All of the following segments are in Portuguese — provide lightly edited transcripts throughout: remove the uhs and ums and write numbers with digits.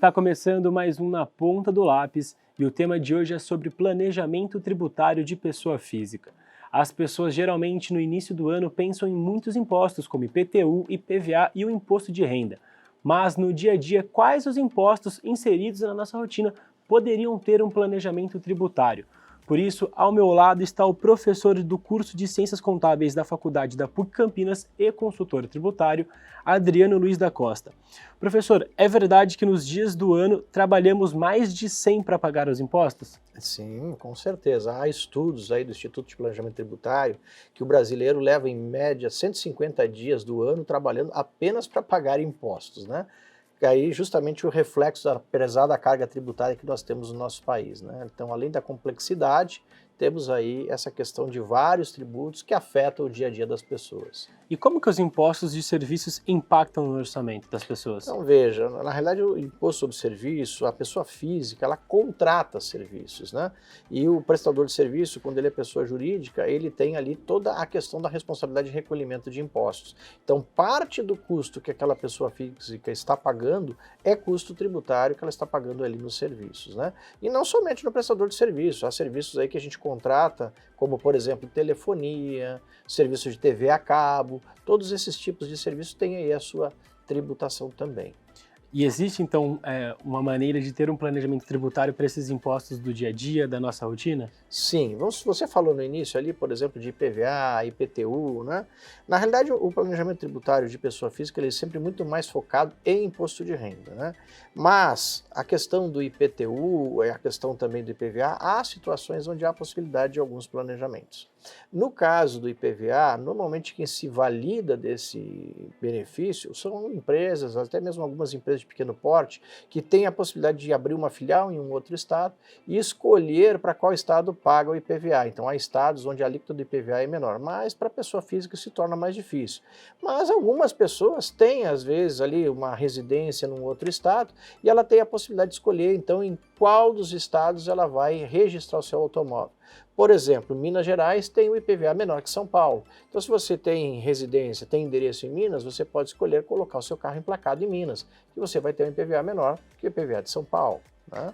Está começando mais um Na Ponta do Lápis e o tema de hoje é sobre planejamento tributário de pessoa física. As pessoas geralmente no início do ano pensam em muitos impostos, como IPTU, IPVA e o imposto de renda. Mas no dia a dia, quais os impostos inseridos na nossa rotina poderiam ter um planejamento tributário? Por isso, ao meu lado está o professor do curso de Ciências Contábeis da Faculdade da PUC Campinas e consultor tributário, Adriano Luiz da Costa. Professor, é verdade que nos dias do ano trabalhamos mais de 100 para pagar os impostos? Sim, com certeza. Há estudos aí do Instituto de Planejamento Tributário que o brasileiro leva em média 150 dias do ano trabalhando apenas para pagar impostos, né? E aí justamente o reflexo da pesada carga tributária que nós temos no nosso país, né? Então, além da complexidade, temos aí essa questão de vários tributos que afetam o dia a dia das pessoas. E como que os impostos de serviços impactam no orçamento das pessoas? Então veja, na realidade o imposto sobre serviço, a pessoa física, ela contrata serviços, né? E o prestador de serviço, quando ele é pessoa jurídica, ele tem ali toda a questão da responsabilidade de recolhimento de impostos. Então parte do custo que aquela pessoa física está pagando é custo tributário que ela está pagando ali nos serviços, né? E não somente no prestador de serviço, há serviços aí que a gente contrata, como por exemplo telefonia, serviços de TV a cabo, todos esses tipos de serviços têm aí a sua tributação também. E existe então uma maneira de ter um planejamento tributário para esses impostos do dia a dia, da nossa rotina? Sim, você falou no início ali, por exemplo, de IPVA, IPTU, né? Na realidade, o planejamento tributário de pessoa física ele é sempre muito mais focado em imposto de renda, né? Mas a questão do IPTU, a questão também do IPVA, há situações onde há possibilidade de alguns planejamentos. No caso do IPVA, normalmente quem se valida desse benefício são empresas, até mesmo algumas empresas de pequeno porte, que têm a possibilidade de abrir uma filial em um outro estado e escolher para qual estado paga o IPVA. Então há estados onde a alíquota do IPVA é menor, mas para a pessoa física se torna mais difícil. Mas algumas pessoas têm às vezes ali uma residência num outro estado e ela tem a possibilidade de escolher então em qual dos estados ela vai registrar o seu automóvel. Por exemplo, Minas Gerais tem o IPVA menor que São Paulo. Então, se você tem residência, tem endereço em Minas, você pode escolher colocar o seu carro emplacado em Minas, e você vai ter um IPVA menor que o IPVA de São Paulo, né?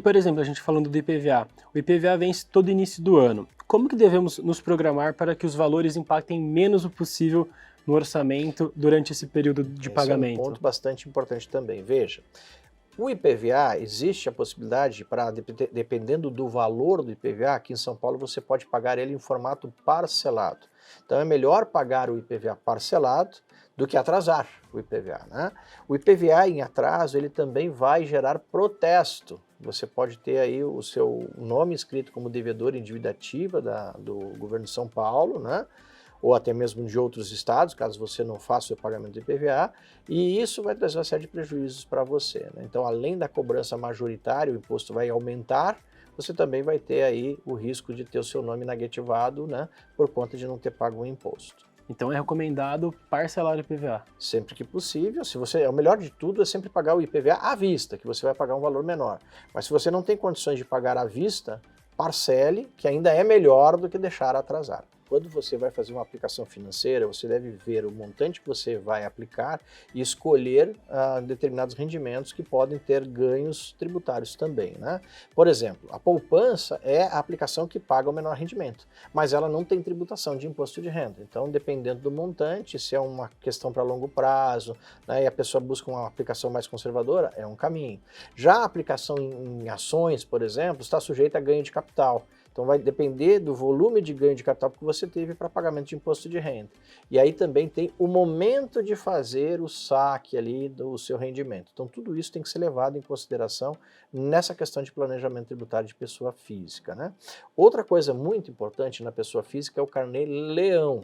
Por exemplo, a gente falando do IPVA, o IPVA vence todo início do ano. Como que devemos nos programar para que os valores impactem menos o possível no orçamento durante esse período de pagamento? Esse é um ponto bastante importante também. Veja, o IPVA, existe a possibilidade para, dependendo do valor do IPVA, aqui em São Paulo você pode pagar ele em formato parcelado. Então é melhor pagar o IPVA parcelado do que atrasar o IPVA, né? O IPVA em atraso, ele também vai gerar protesto. Você pode ter aí o seu nome escrito como devedor em dívida ativa do governo de São Paulo, né? Ou até mesmo de outros estados, caso você não faça o pagamento do IPVA, e isso vai trazer uma série de prejuízos para você, né? Então, além da cobrança majoritária, o imposto vai aumentar, você também vai ter aí o risco de ter o seu nome negativado, né, por conta de não ter pago o imposto. Então é recomendado parcelar o IPVA. Sempre que possível, se você, o melhor de tudo é sempre pagar o IPVA à vista, que você vai pagar um valor menor. Mas se você não tem condições de pagar à vista, parcele, que ainda é melhor do que deixar atrasar. Quando você vai fazer uma aplicação financeira, você deve ver o montante que você vai aplicar e escolher determinados rendimentos que podem ter ganhos tributários também, né? Por exemplo, a poupança é a aplicação que paga o menor rendimento, mas ela não tem tributação de imposto de renda. Então, dependendo do montante, se é uma questão para longo prazo, né, e a pessoa busca uma aplicação mais conservadora, é um caminho. Já a aplicação em ações, por exemplo, está sujeita a ganho de capital. Então vai depender do volume de ganho de capital que você teve para pagamento de imposto de renda. E aí também tem o momento de fazer o saque ali do seu rendimento. Então tudo isso tem que ser levado em consideração nessa questão de planejamento tributário de pessoa física, né? Outra coisa muito importante na pessoa física é o carnê-leão.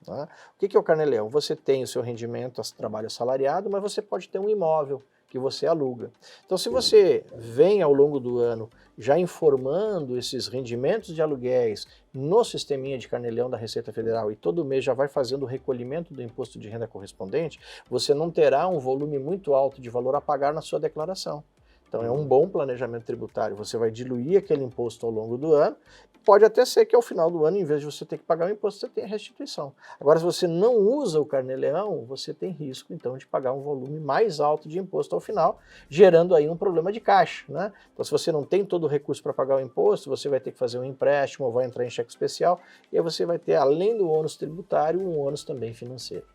Tá? O que é o carnê-leão? Você tem o seu rendimento, trabalho assalariado, mas você pode ter um imóvel que você aluga. Então, se você vem ao longo do ano já informando esses rendimentos de aluguéis no sisteminha de carnê-leão da Receita Federal e todo mês já vai fazendo o recolhimento do imposto de renda correspondente, você não terá um volume muito alto de valor a pagar na sua declaração. Então é um bom planejamento tributário, você vai diluir aquele imposto ao longo do ano, pode até ser que ao final do ano, em vez de você ter que pagar o imposto, você tenha restituição. Agora, se você não usa o Carnê-Leão, você tem risco, então, de pagar um volume mais alto de imposto ao final, gerando aí um problema de caixa, né? Então, se você não tem todo o recurso para pagar o imposto, você vai ter que fazer um empréstimo ou vai entrar em cheque especial, e aí você vai ter, além do ônus tributário, um ônus também financeiro.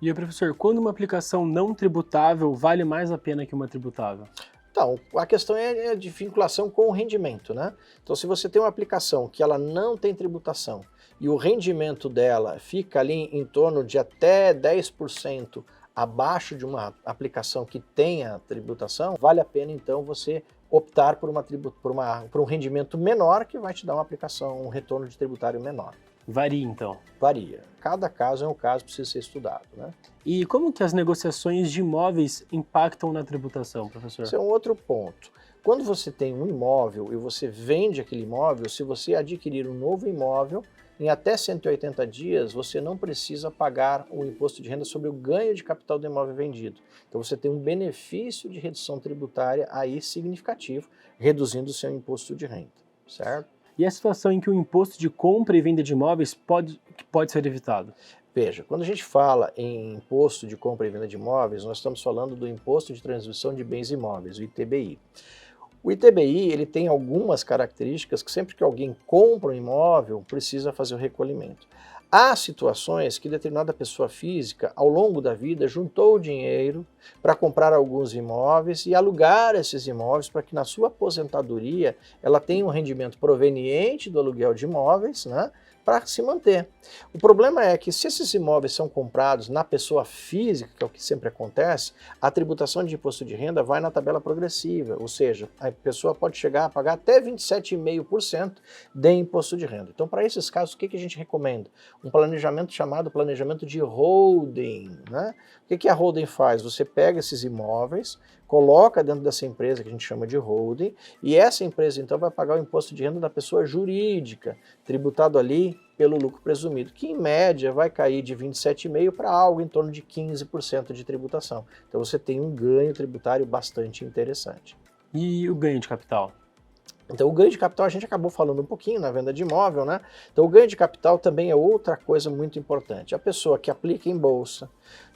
E aí, professor, quando uma aplicação não tributável vale mais a pena que uma tributável? Então, a questão é de vinculação com o rendimento, né? Então, se você tem uma aplicação que ela não tem tributação e o rendimento dela fica ali em torno de até 10% abaixo de uma aplicação que tenha tributação, vale a pena, então, você optar por um rendimento menor que vai te dar uma aplicação, um retorno de tributário menor. Varia, então. Varia. Cada caso é um caso, precisa ser estudado, né? E como que as negociações de imóveis impactam na tributação, professor? Esse é um outro ponto. Quando você tem um imóvel e você vende aquele imóvel, se você adquirir um novo imóvel, em até 180 dias você não precisa pagar o imposto de renda sobre o ganho de capital do imóvel vendido. Então você tem um benefício de redução tributária aí significativo, reduzindo o seu imposto de renda, certo? E a situação em que o imposto de compra e venda de imóveis pode ser evitado? Veja, quando a gente fala em imposto de compra e venda de imóveis, nós estamos falando do Imposto de Transmissão de Bens Imóveis, o ITBI. O ITBI ele tem algumas características que sempre que alguém compra um imóvel, precisa fazer o recolhimento. Há situações que determinada pessoa física, ao longo da vida, juntou dinheiro para comprar alguns imóveis e alugar esses imóveis para que na sua aposentadoria ela tenha um rendimento proveniente do aluguel de imóveis, né, para se manter. O problema é que se esses imóveis são comprados na pessoa física, que é o que sempre acontece, a tributação de imposto de renda vai na tabela progressiva, ou seja, a pessoa pode chegar a pagar até 27,5% de imposto de renda. Então, para esses casos, o que a gente recomenda? Um planejamento chamado planejamento de holding, né? O que a holding faz? Você pega esses imóveis, coloca dentro dessa empresa que a gente chama de holding, e essa empresa então vai pagar o imposto de renda da pessoa jurídica, tributado ali pelo lucro presumido, que em média vai cair de 27,5% para algo em torno de 15% de tributação. Então você tem um ganho tributário bastante interessante. E o ganho de capital? Então o ganho de capital a gente acabou falando um pouquinho na venda de imóvel, né? Então o ganho de capital também é outra coisa muito importante. A pessoa que aplica em bolsa,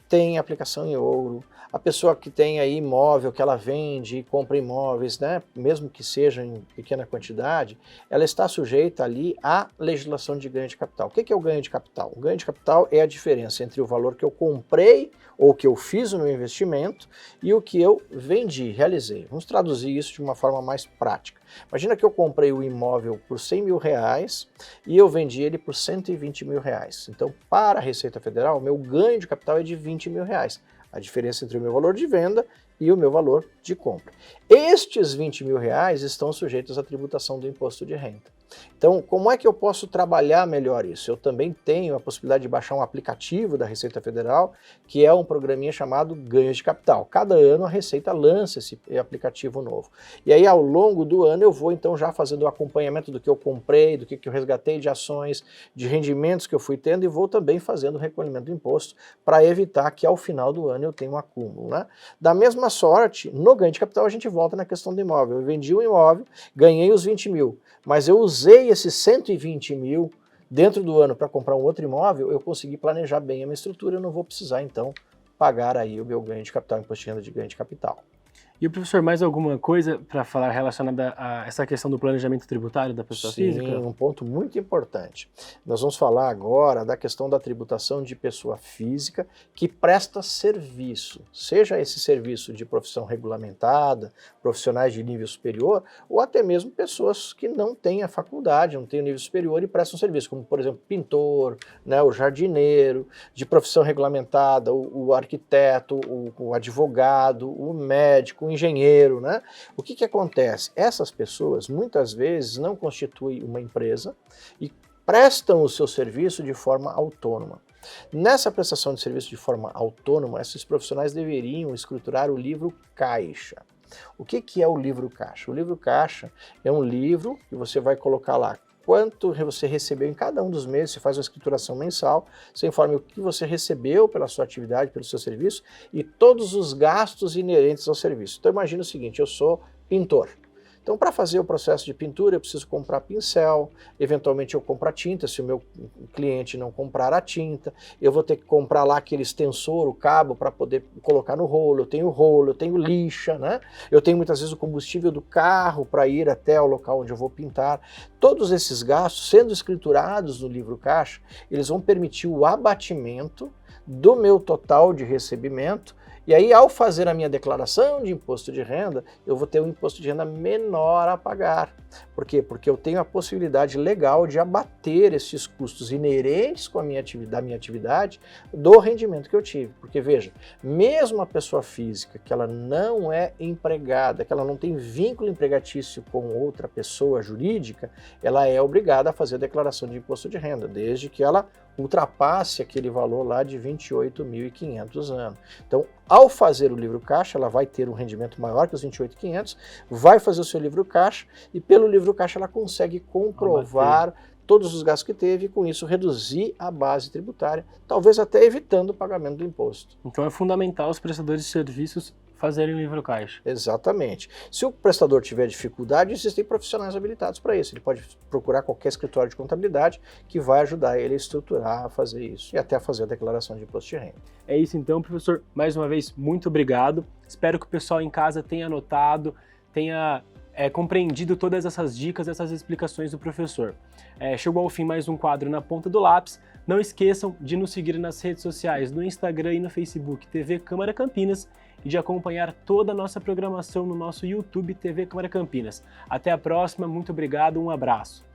tem aplicação em ouro, a pessoa que tem aí imóvel que ela vende e compra imóveis, né, mesmo que seja em pequena quantidade, ela está sujeita ali à legislação de ganho de capital. O que é o ganho de capital? O ganho de capital é a diferença entre o valor que eu comprei ou que eu fiz no meu investimento e o que eu vendi, realizei. Vamos traduzir isso de uma forma mais prática. Imagina que eu comprei o imóvel por R$100 mil e eu vendi ele por R$120 mil. Então, para a Receita Federal, o meu ganho de capital é de R$20 mil. A diferença entre o meu valor de venda e o meu valor de compra. Estes R$20 mil estão sujeitos à tributação do imposto de renda. Então, como é que eu posso trabalhar melhor isso? Eu também tenho a possibilidade de baixar um aplicativo da Receita Federal, que é um programinha chamado Ganhos de Capital. Cada ano a Receita lança esse aplicativo novo. E aí, ao longo do ano, eu vou então já fazendo o acompanhamento do que eu comprei, do que eu resgatei de ações, de rendimentos que eu fui tendo e vou também fazendo o recolhimento do imposto para evitar que ao final do ano eu tenha um acúmulo, né? Da mesma sorte, no ganho de capital a gente volta na questão do imóvel. Eu vendi um imóvel, ganhei os 20 mil, mas eu usei esses 120 mil dentro do ano para comprar um outro imóvel, eu consegui planejar bem a minha estrutura, eu não vou precisar então pagar aí o meu ganho de capital, imposto de renda de ganho de capital. E o professor, mais alguma coisa para falar relacionada a essa questão do planejamento tributário da pessoa física? Sim, um ponto muito importante. Nós vamos falar agora da questão da tributação de pessoa física que presta serviço, seja esse serviço de profissão regulamentada, profissionais de nível superior, ou até mesmo pessoas que não têm a faculdade, não têm o nível superior e prestam serviço, como por exemplo pintor, né, o jardineiro, de profissão regulamentada, o arquiteto, o advogado, o médico, o engenheiro, né? O que acontece? Essas pessoas muitas vezes não constituem uma empresa e prestam o seu serviço de forma autônoma. Nessa prestação de serviço de forma autônoma, esses profissionais deveriam escriturar o livro caixa. O que é o livro caixa? O livro caixa é um livro que você vai colocar lá quanto você recebeu em cada um dos meses, você faz uma escrituração mensal, você informa o que você recebeu pela sua atividade, pelo seu serviço e todos os gastos inerentes ao serviço. Então imagina o seguinte, eu sou pintor. Então, para fazer o processo de pintura, eu preciso comprar pincel, eventualmente eu compro a tinta, se o meu cliente não comprar a tinta, eu vou ter que comprar lá aquele extensor, o cabo, para poder colocar no rolo, eu tenho lixa, né? Eu tenho muitas vezes o combustível do carro para ir até o local onde eu vou pintar. Todos esses gastos, sendo escriturados no livro caixa, eles vão permitir o abatimento do meu total de recebimento. E aí, ao fazer a minha declaração de imposto de renda, eu vou ter um imposto de renda menor a pagar. Por quê? Porque eu tenho a possibilidade legal de abater esses custos inerentes com a minha atividade do rendimento que eu tive. Porque, veja, mesmo a pessoa física que ela não é empregada, que ela não tem vínculo empregatício com outra pessoa jurídica, ela é obrigada a fazer a declaração de imposto de renda, desde que ela ultrapasse aquele valor lá de 28.500 anos. Então, ao fazer o livro caixa, ela vai ter um rendimento maior que os 28.500, vai fazer o seu livro caixa e pelo livro caixa ela consegue comprovar todos os gastos que teve e com isso reduzir a base tributária, talvez até evitando o pagamento do imposto. Então é fundamental os prestadores de serviços fazerem o livro caixa. Exatamente. Se o prestador tiver dificuldade, existem profissionais habilitados para isso. Ele pode procurar qualquer escritório de contabilidade que vai ajudar ele a estruturar, a fazer isso e até a fazer a declaração de imposto de renda. É isso então, professor. Mais uma vez, muito obrigado. Espero que o pessoal em casa tenha anotado, tenha compreendido todas essas dicas, essas explicações do professor. Chegou ao fim mais um quadro na ponta do lápis. Não esqueçam de nos seguir nas redes sociais, no Instagram e no Facebook TV Câmara Campinas e de acompanhar toda a nossa programação no nosso YouTube TV Câmara Campinas. Até a próxima, muito obrigado, um abraço.